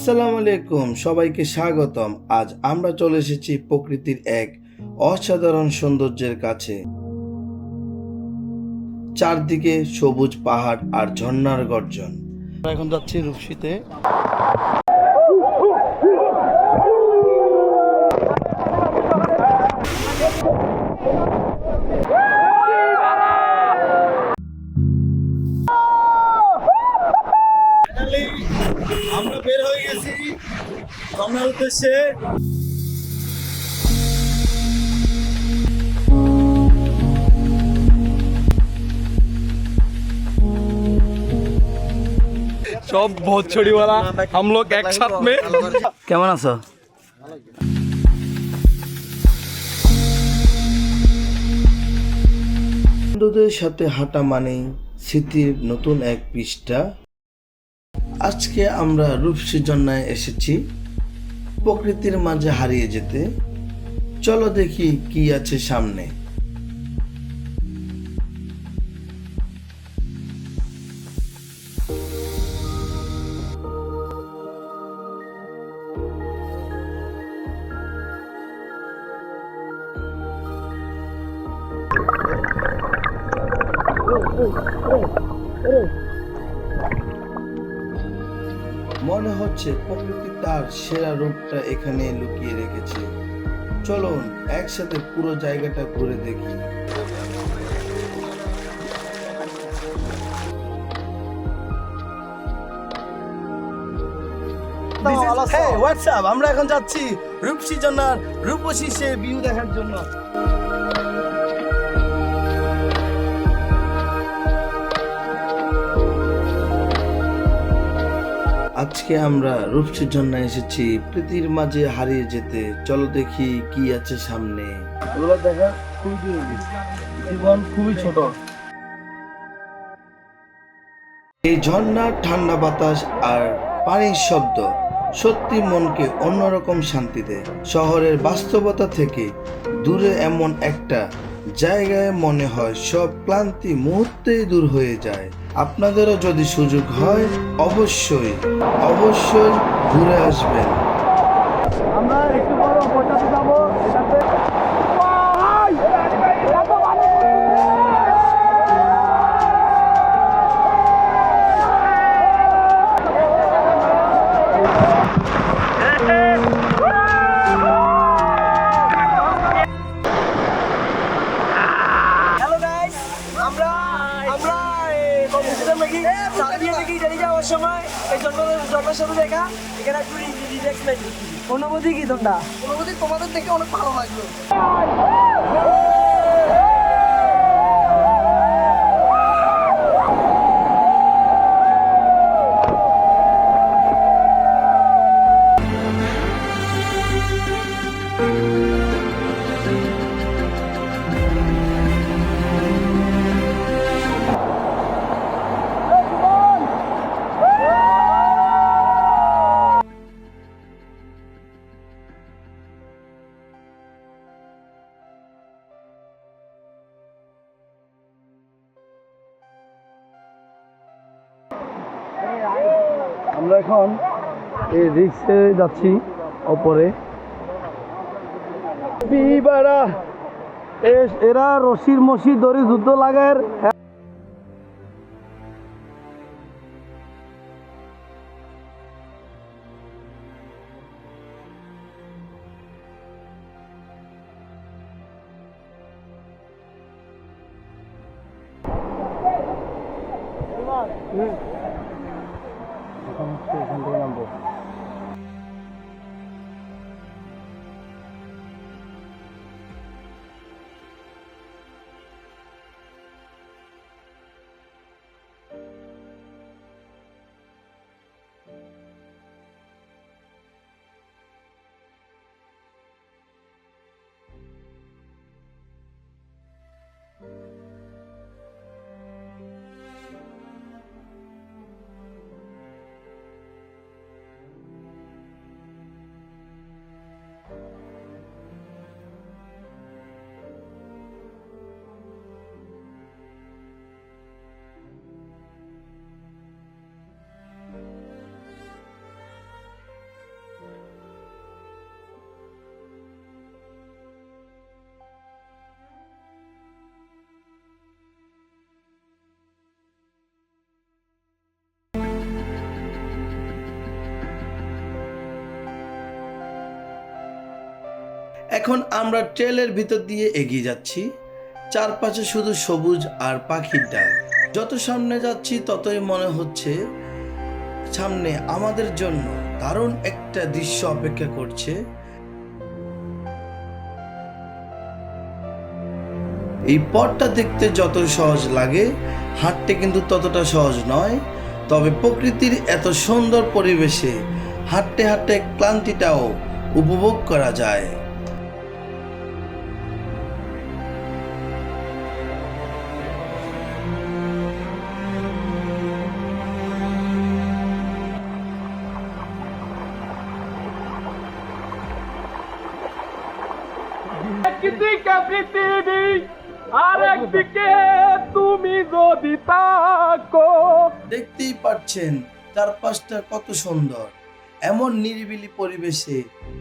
আসসালামু আলাইকুম, সবাইকে স্বাগতম। আজ আমরা চলে এসেছি প্রকৃতির এক অসাধারণ সৌন্দর্যের কাছে। চারদিকে সবুজ পাহাড় আর ঝর্ণার গর্জন। আমরা এখন যাচ্ছি রূপসীতে। আমরা বের হয়ে গেছি ঝর্ণার উদ্দেশ্যে। सब बहुत छोड़ी वाला हम लोग एक साथ में। কেমন আছো? বন্ধুদের সাথে হাঁটা মানেই স্মৃতির নতুন এক পৃষ্ঠা। আজকে আমরা রূপসী ঝর্ণায় এসেছি প্রকৃতির মাঝে হারিয়ে যেতে। চলো দেখি কি আছে সামনে। মনে হচ্ছে প্রকৃতি তার সেরা রূপটা এখানে লুকিয়ে রেখেছে। চলুন একসাথে পুরো জায়গাটা ঘুরে দেখি। আমরা এখন যাচ্ছি রূপসী ঝর্ণার রূপসী সে ভিউ দেখার জন্য। আজকে আমরা রূপসীর জন্য এসেছি প্রকৃতির মাঝে হারিয়ে যেতে। চলো দেখি কি আছে সামনে। এগুলো দেখা খুবই জরুরি, জীবন খুবই ছোট। এই ঝর্ণার ঠান্ডা বাতাস আর পানির শব্দ সত্যি মনকে অন্যরকম শান্তি দেয়। শহরের বাস্তবতা থেকে দূরে এমন একটা জায়গায় মনে হয় সব ক্লান্তি মুহূর্তেই দূর হয়ে যায়। আপনাদেরও যদি সুযোগ হয় অবশ্যই ঘুরে আসবেন। আমরা একটু বড় পৌঁছাতে যাবো। অনুভূতি কি তোমাদের দেখে অনেক ভালো লাগলো। আমরা এখন এই রিক্সে যাচ্ছি ওপরে। এরা রশির মশি দড়ি যুদ্ধ লাগার। এখান থেকে নামবো। এখন আমরা ট্রেলের ভিতর দিয়ে এগিয়ে যাচ্ছি। চারপাশে শুধু সবুজ আর পাখির ডাক। যত সামনে যাচ্ছি ততই মনে হচ্ছে সামনে আমাদের জন্য দারুণ একটা দৃশ্য অপেক্ষা করছে। এই পথটা দেখতে যত সহজ লাগে, হাঁটতে কিন্তু ততটা সহজ নয়। তবে প্রকৃতির এত সুন্দর পরিবেশে হাঁটতে হাঁটতে ক্লান্তিটাও উপভোগ করা যায়। একদিকে পৃথিবী আর একদিকে তুমি যদি তাকো। দেখতেই পাচ্ছেন চারপাশটা কত সুন্দর। এমন নিরিবিলি পরিবেশে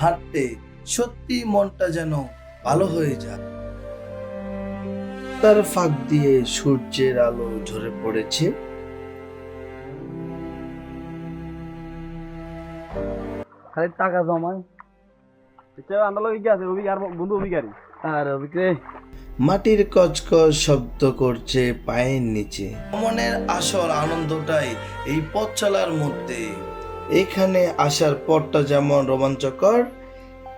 হাঁটতে সত্যি মনটা যেন ভালো হয়ে যায়। তার ফাঁক দিয়ে সূর্যের আলো ঝরে পড়েছে। খালি টাকা জমায় মাটির কচকচ শব্দ করছে পায়ের নিচে। মনের আসল আনন্দটাই এই পথ চলার মধ্যে। এখানে আসার পথটা যেমন রোমাঞ্চকর,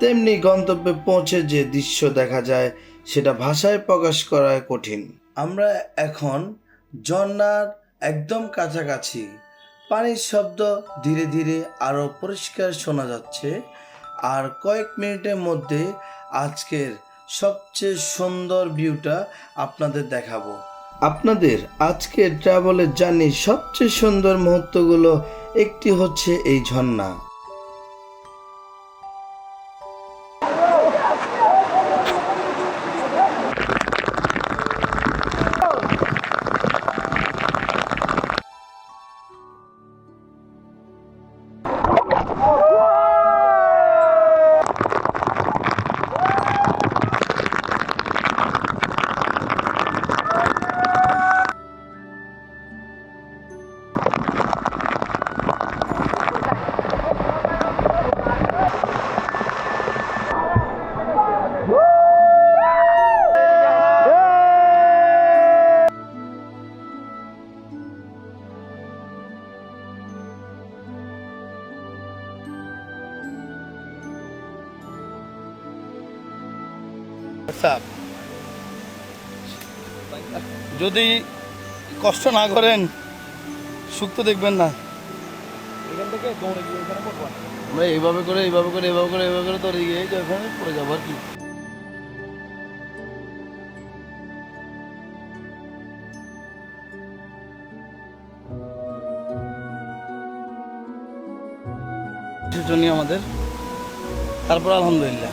তেমনি গন্তব্যে পৌঁছে যে দৃশ্য দেখা যায় সেটা ভাষায় প্রকাশ করা কঠিন। আমরা এখন ঝর্ণার একদম কাছাকাছি। পানির শব্দ ধীরে ধীরে আরো পরিষ্কার শোনা যাচ্ছে। আর কয়েক মিনিটের মধ্যে আজকের সবচেয়ে সুন্দর ভিউটা আপনাদের দেখাবো। আপনাদের আজকের ট্রাভেলের জার্নি সবচেয়ে সুন্দর মুহূর্তগুলো একটি হচ্ছে এই ঝর্ণা। যদি কষ্ট না করেন সুখ তো দেখবেন না। আমরা এইভাবে করে তো এই যে ওখানে পড়ে যাবো আর কি। আমাদের তারপর আলহামদুলিল্লাহ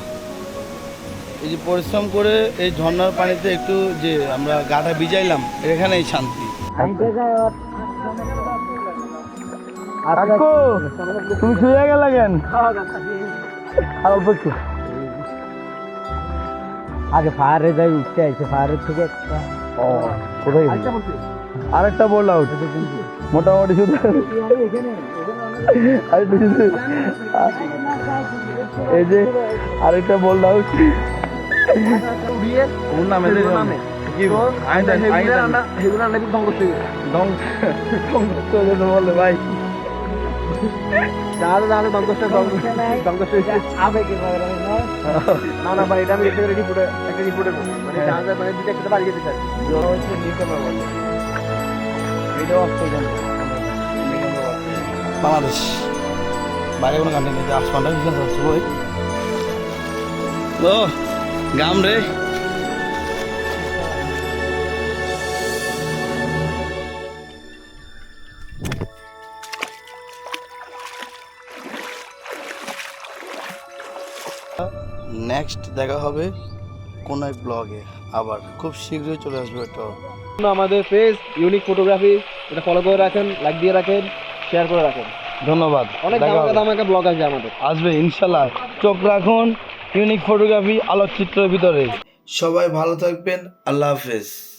এই যে পরিশ্রম করে এই ঝর্ণার পানিতে একটু যে আমরা গাটা ভিজাইলাম, এখানেই শান্তি। তুমি শুয়ে গেলে কেন? আর অল্প একটু আগে ফায়ারে যাই, উঠতে আইছে ফায়ারের থেকে কোথায় আরেকটা বোল্ড আউট মোটামুটি শুধু এই যে আরেকটা বোল্ড আউট বলে ভাই বাংলাদেশ বাইরে কোনো কান্ট্রি নেই, আসমানটা বিশাল যাচ্ছে বই। ও গাম রে নেক্সট দেখা হবে কোন এক ব্লগে, আবার খুব শীঘ্রই চলে আসবে। এটা আমাদের পেজ ইউনিক ফটোগ্রাফি, এটা ফলো করে রাখেন, লাইক দিয়ে রাখেন, শেয়ার করে রাখেন। ধন্যবাদ। অনেক দামাকা ব্লগ আসবে আমাদের, আসবে ইনশাল্লাহ। চোখ রাখুন ইউনিক ফটোগ্রাফি আলোকচিত্রের ভিতরে। সবাই ভালো থাকবেন। আল্লাহ হাফেজ।